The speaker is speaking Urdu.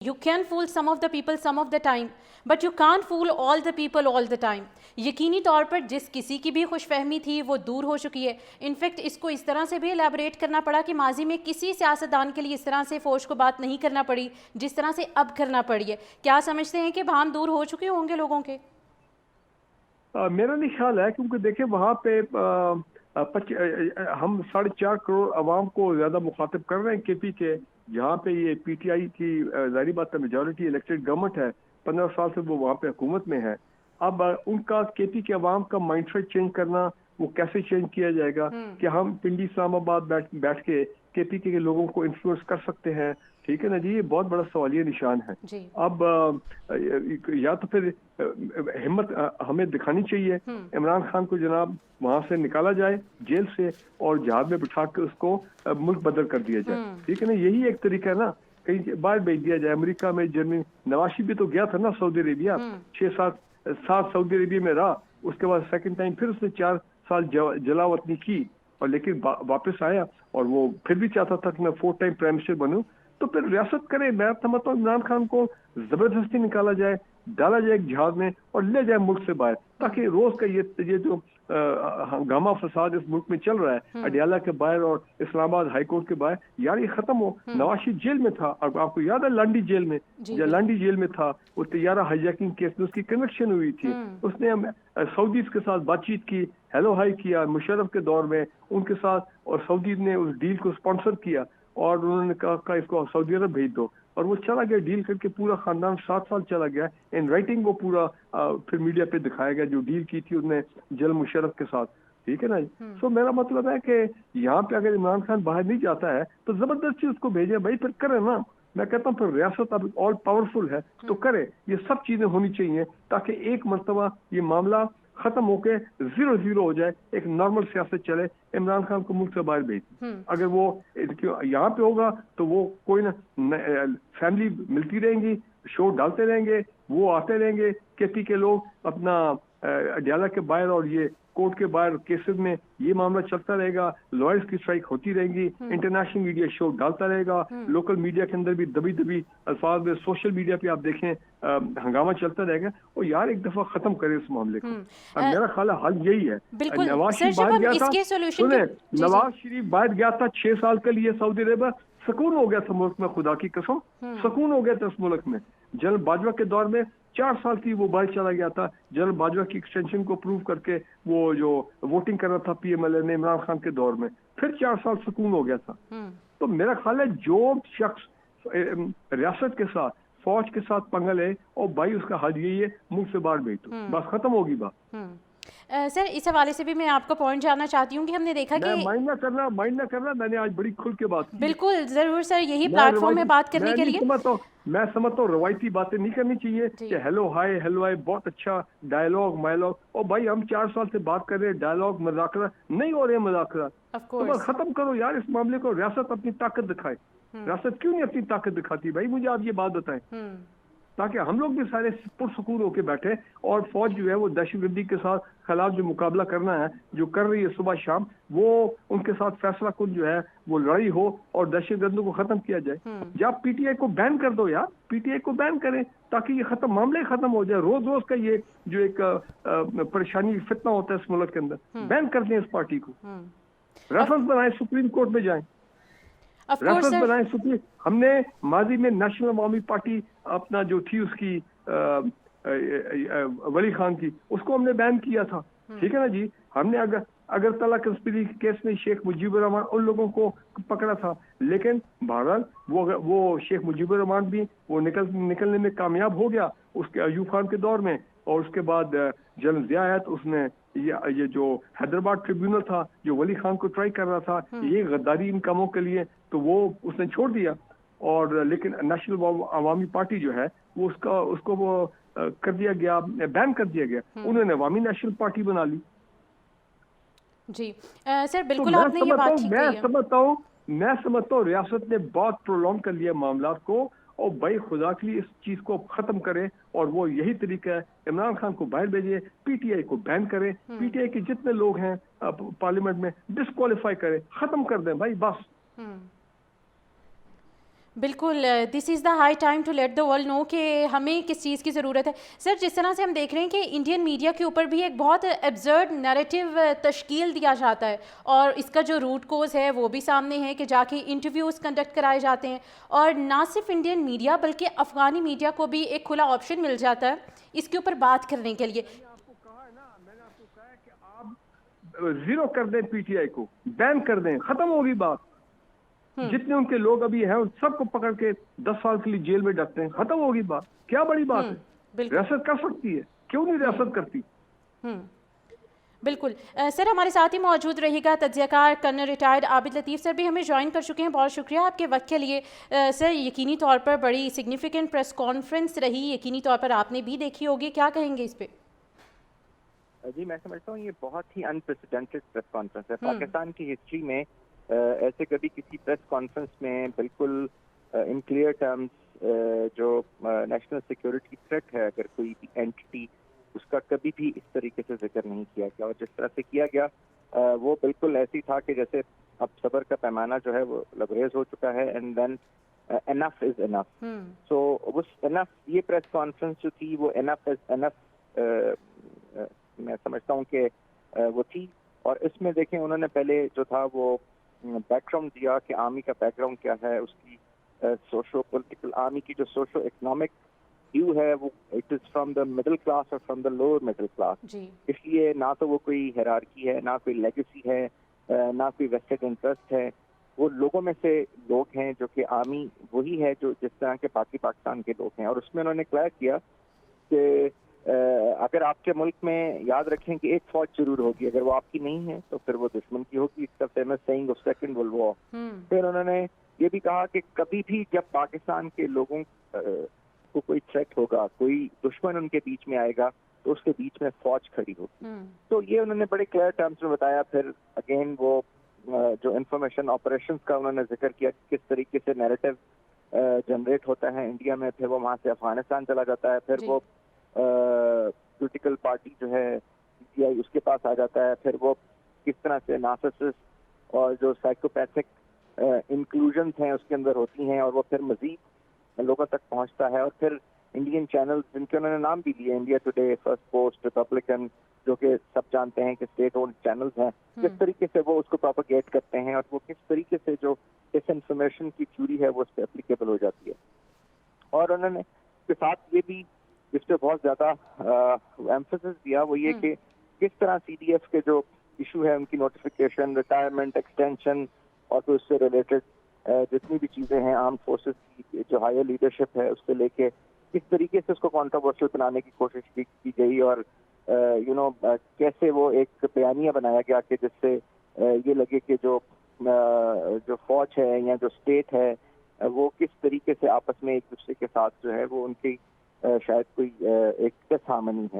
You can fool some of the people some of the time, but you can't fool all the people all the time. یقینی طور پر جس کسی کی بھی خوش فہمی تھی وہ دور ہو چکی ہے. انفیکٹ اس کو اس طرح سے بھی الیبوریٹ کرنا پڑا کہ ماضی میں کسی سیاستدان کے لیے اس طرح سے فوج کو بات نہیں کرنا پڑی جس طرح سے اب کرنا پڑی ہے. کیا سمجھتے ہیں کہ بھان دور ہو چکے ہوں گے لوگوں کے؟ میرا نہیں خیال ہے، کیونکہ دیکھیں وہاں پہ ہم 4.5 کروڑ عوام کو زیادہ مخاطب کر رہے ہیں کے پی کے، جہاں پہ یہ پی ٹی آئی کی ظاہری بات ہے میجورٹی الیکٹڈ گورنمنٹ ہے، 15 سال سے وہ وہاں پہ حکومت میں ہے. اب ان کا کے پی کے عوام کا مائنڈ سیٹ چینج کرنا وہ کیسے چینج کیا جائے گا کہ ہم پنڈی اسلام آباد بیٹھ کے پی کے لوگوں کو انفلوئنس کر سکتے ہیں؟ ٹھیک ہے نا جی، یہ بہت بڑا سوالیہ نشان ہے. اب یا تو پھر ہمت ہمیں دکھانی چاہیے، عمران خان کو جناب وہاں سے نکالا جائے جیل سے اور جہاز میں بٹھا کے اس کو ملک بدر کر دیا جائے. ٹھیک ہے نا، یہی ایک طریقہ ہے نا، کہیں باہر بھیج دیا جائے. امریکہ میں، جرمنی، نواز بھی تو گیا تھا نا سعودی عربیہ، 6-7 سعودی عربیہ میں رہا، اس کے بعد سیکنڈ ٹائم پھر اس نے 4 سال جلا وطنی کی، اور لیکن واپس آیا اور وہ پھر بھی چاہتا تھا کہ میں 4 ٹائم پرائم منسٹر بنوں. تو پھر ریاست کرے. میں سمجھتا ہوں عمران خان کو زبردستی نکالا جائے، ڈالا جائے ایک جہاز میں اور لے جائے ملک سے باہر، تاکہ روز کا یہ جو ہنگامہ فساد اس ملک میں چل رہا ہے اڈیالہ کے باہر اور اسلام آباد ہائی کورٹ کے باہر، یار یہ ختم ہو. نواز شریف جیل میں تھا، اور آپ کو یاد ہے لانڈی جیل میں، لانڈی جیل میں تھا، وہ طیارہ ہائی جیکنگ کیس میں اس کی کنوکشن ہوئی تھی. اس نے سعودیز کے ساتھ بات چیت کی، ہیلو ہائی کیا مشرف کے دور میں ان کے ساتھ، اور سعودی نے اس ڈیل کو اسپانسر کیا اور انہوں نے کہا اس کو سعودی عرب بھیج دو، اور وہ چلا گیا ڈیل کر کے. پورا خاندان 7 سال چلا گیا ان رائٹنگ، وہ پورا پھر میڈیا پہ دکھایا گیا جو ڈیل کی تھی انہوں نے جنرل مشرف کے ساتھ. ٹھیک ہے نا. سو میرا مطلب ہے کہ یہاں پہ اگر عمران خان باہر نہیں جاتا ہے تو زبردستی اس کو بھیجے بھائی، پھر کرے نا. میں کہتا ہوں پھر ریاست اب آل پاورفل ہے تو کرے. یہ سب چیزیں ہونی چاہیے تاکہ ایک مرتبہ یہ معاملہ ختم ہو کے 0-0 ہو جائے، ایک نارمل سیاست چلے. عمران خان کو ملک سے باہر بھیج. اگر وہ یہاں پہ ہوگا تو وہ کوئی نہ فیملی ملتی رہیں گی، شو ڈالتے رہیں گے، وہ آتے رہیں گے کے پی کے لوگ اپنا اڈیالہ کے باہر اور یہ کورٹ کے باہر کیسز میں، یہ معاملہ چلتا رہے گا. لائرز کی اسٹرائک ہوتی رہیں گی، انٹرنیشنل میڈیا شو ڈالتا رہے گا، لوکل میڈیا کے اندر بھی دبی الفاظ میں، سوشل میڈیا پہ آپ دیکھیں ہنگامہ چلتا رہے گا. اور یار ایک دفعہ ختم کرے اس معاملے کو. میرا خیال ہے حل یہی ہے. نواز شریف باہر گیا تھا، سنیں نواز شریف باہر گیا تھا 6 سال کے لیے سعودی عرب، سکون ہو گیا تھا ملک میں، خدا کی قسم سکون ہو گیا تھا اس ملک میں. جنرل باجوہ کے دور میں 4 سال کی وہ باہر چلا گیا تھا، جنرل باجوہ کی ایکسٹینشن کو اپروو کر کے، وہ جو ووٹنگ کر رہا تھا پی ایم ایل اے نے عمران خان کے دور میں، پھر 4 سال سکون ہو گیا تھا. تو میرا خیال ہے جو شخص ریاست کے ساتھ، فوج کے ساتھ پنگا لے، اور بھائی اس کا حل یہی ہے ملک سے باہر بھیج دو، بس ختم ہوگی بات. سر اس حوالے سے بھی میں آپ کا پوائنٹ جاننا چاہتی ہوں کہ ہم نے دیکھا کہ مائنڈ نہ کرنا میں نے آج بڑی کھل کے بات کی. بالکل ضرور سر، یہی پلیٹ فارم ہے بات کرنے کے لیے. میں سمجھتا ہوں روایتی باتیں نہیں کرنی چاہیے کہ ہیلو ہائی بہت اچھا ڈائلاگ مائلاگ، اور بھائی ہم 4 سال سے بات کر رہے ہیں، ڈائلاگ مذاکرہ نہیں ہو رہے ہیں. مذاکرات تو بس ختم کرو یار اس معاملے کو. ریاست اپنی طاقت دکھائے. ریاست کیوں نہیں اپنی طاقت دکھاتی بھائی؟ مجھے آپ یہ بات بتائیں، تاکہ ہم لوگ بھی سارے پرسکون ہو کے بیٹھے. اور فوج جو ہے وہ دہشت گردی کے ساتھ خلاف جو مقابلہ کرنا ہے، جو کر رہی ہے صبح شام، وہ ان کے ساتھ فیصلہ کن جو ہے وہ لڑائی ہو اور دہشت گردوں کو ختم کیا جائے. یا پی ٹی آئی کو بین کر دو یار، پی ٹی آئی کو بین کریں تاکہ یہ معاملہ ہی ختم ہو جائے. روز کا یہ جو ایک پریشانی فتنہ ہوتا ہے اس ملک کے اندر، بین کر دیں اس پارٹی کو. ریفرنس بنائیں، سپریم کورٹ میں جائیں، ریفرنس بنائیں سپریم. ہم نے ماضی میں نیشنل عوامی پارٹی اپنا جو تھی اس کی ولی خان کی، اس کو ہم نے بین کیا تھا. ٹھیک ہے نا جی. ہم نے اگرتلہ کنسپیری کیس میں شیخ مجیب الرحمان ان لوگوں کو پکڑا تھا، لیکن بہرحال وہ شیخ مجیب الرحمان بھی وہ نکلنے میں کامیاب ہو گیا اس کے ایوب خان کے دور میں. اور اس کے بعد جنرل ضیاء ہے تو اس نے یہ جو حیدرآباد ٹریبیونل تھا جو ولی خان کو ٹرائی کر رہا تھا یہ غداری ان کاموں کے لیے، تو وہ اس نے چھوڑ دیا. اور لیکن نیشنل عوامی پارٹی جو ہے وہ اس کو وہ کر دیا گیا، بین کر دیا گیا. انہوں نے عوامی نیشنل پارٹی بنا لی. جی سر بالکل آپ نے یہ بات ٹھیک کہی ہے. میں سمجھتا ہوں ریاست نے بہت پرولونگ کر لیا معاملات کو، اور بھائی خدا کے لیے اس چیز کو ختم کرے. اور وہ یہی طریقہ ہے، عمران خان کو باہر بھیجے، پی ٹی آئی کو بین کرے، پی ٹی آئی کے جتنے لوگ ہیں پارلیمنٹ میں ڈسکوالیفائی کرے، ختم کر دیں بھائی بس. بالکل this is the high time to let the world know کہ ہمیں کس چیز کی ضرورت ہے. سر جس طرح سے ہم دیکھ رہے ہیں کہ انڈین میڈیا کے اوپر بھی ایک بہت ایبزرڈ نیریٹو تشکیل دیا جاتا ہے اور اس کا جو روٹ کوز ہے وہ بھی سامنے ہے کہ جا کے انٹرویوز کنڈکٹ کرائے جاتے ہیں اور نہ صرف انڈین میڈیا بلکہ افغانی میڈیا کو بھی ایک کھلا آپشن مل جاتا ہے اس کے اوپر بات کرنے کے لیے. میں نے آپ کو کہا ہے کہ آپ زیرو کر دیں پی ٹی آئی کو, بین کر دیں, ختم ہوگی بات. جتنے ان کے لوگ ابھی ہیں ان سب کو پکڑ کے 10 سال کے لیے جیل میں ڈالتے ہیں, ختم ہوگی بات. کیا بڑی بات ہے, ریاست کر سکتی ہے, کیوں نہیں ریاست کرتی. بالکل سر ہمارے ساتھ ہی موجود رہے گا تجزیہ کار کرنل ریٹائرڈ عابد لطیف سر بھی ہمیں جوائن کر چکے ہیں. بہت شکریہ آپ کے وقت کے لیے. سر یقینی طور پر بڑی سگنیفیکنٹ پریس کانفرنس رہی, یقینی طور پر آپ نے بھی دیکھی ہوگی, کیا کہیں گے اس پہ؟ جی میں سمجھتا ہوں یہ بہت ہی انپریسیڈنٹڈ پریس کانفرنس ہے. پاکستان کی ہسٹری میں ایسے کبھی کسی پریس کانفرنس میں بالکل ان کلیئر ٹرمز جو نیشنل سیکورٹی تھریٹ ہے اگر کوئی بھی اینٹی اس کا کبھی بھی اس طریقے سے ذکر نہیں کیا گیا, اور جس طرح سے کیا گیا وہ بالکل ایسی تھا کہ جیسے اب صبر کا پیمانہ جو ہے وہ لبریز ہو چکا ہے اینڈ دین انف از انف. سو اس انف یہ پریس کانفرنس جو تھی وہ انف از انف میں سمجھتا ہوں کہ وہ تھی. اور اس میں دیکھیں انہوں نے پہلے جو تھا وہ بیک گراؤنڈ دیا کہ آرمی کا بیک گراؤنڈ کیا ہے, اس کی سوشو پولیٹیکل آرمی کی جو سوشو اکنامک ویو ہے وہ it is from the middle class اور from the lower middle class. اس لیے نہ تو وہ کوئی ہیرارکی ہے, نہ کوئی لیگیسی ہے, نہ کوئی ویسٹڈ انٹرسٹ ہے. وہ لوگوں میں سے لوگ ہیں جو کہ آرمی وہی ہے جو جس طرح کے باقی پاکستان کے لوگ ہیں. اور اس میں انہوں نے کلیئر کیا کہ اگر آپ کے ملک میں یاد رکھیں کہ ایک فوج ضرور ہوگی, اگر وہ آپ کی نہیں ہے تو پھر وہ دشمن کی ہوگی. It's a famous saying of second world war. پھر انہوں نے یہ بھی کہا کہ کبھی بھی جب پاکستان کے لوگوں کو کوئی تھریٹ ہوگا, کوئی دشمن ان کے بیچ میں آئے گا تو اس کے بیچ میں فوج کھڑی ہوگی. تو یہ انہوں نے بڑے کلیئر ٹرمز میں بتایا. پھر اگین وہ جو انفارمیشن آپریشنز کا انہوں نے ذکر کیا کہ کس طریقے سے نیریٹو جنریٹ ہوتا ہے انڈیا میں, پھر وہ وہاں سے افغانستان چلا جاتا ہے, پھر وہ پولیٹیکل پارٹی جو ہے پی ٹی آئی اس کے پاس آ جاتا ہے, پھر وہ کس طرح سے نارسسسٹ اور جو سائیکوپیتھک انکلوژنز ہیں اس کے اندر ہوتی ہیں, اور وہ پھر مزید لوگوں تک پہنچتا ہے. اور پھر انڈین چینل جن کے انہوں نے نام بھی لیے, India today, first post, Republican, جو کہ سب جانتے ہیں کہ اسٹیٹ اونڈ چینلز ہیں, کس طریقے سے وہ اس کو پروپیگیٹ کرتے ہیں اور وہ کس طریقے سے جو ڈس انفارمیشن کی تھیوری ہے وہ اس پہ اپلیکیبل ہو جاتی ہے. اور انہوں نے اس کے ساتھ یہ بھی جس پہ بہت زیادہ ایمفسس دیا وہ یہ کہ کس طرح سی ڈی ایف کے جو ایشو ہے ان کی نوٹیفیکیشن, ریٹائرمنٹ, ایکسٹینشن اور پھر اس سے ریلیٹڈ جتنی بھی چیزیں ہیں آرم فورسز کی جو ہائر لیڈرشپ ہے اس سے لے کے کس طریقے سے اس کو کانٹروورشل بنانے کی کوشش کی گئی, اور کیسے وہ ایک بیانیہ بنایا گیا کہ جس سے یہ لگے کہ جو فوج ہے یا جو اسٹیٹ ہے وہ کس طریقے سے آپس میں ایک دوسرے کے ساتھ جو ہے وہ ان کی شاید کوئی ایک ڈس ہارمنی ہے.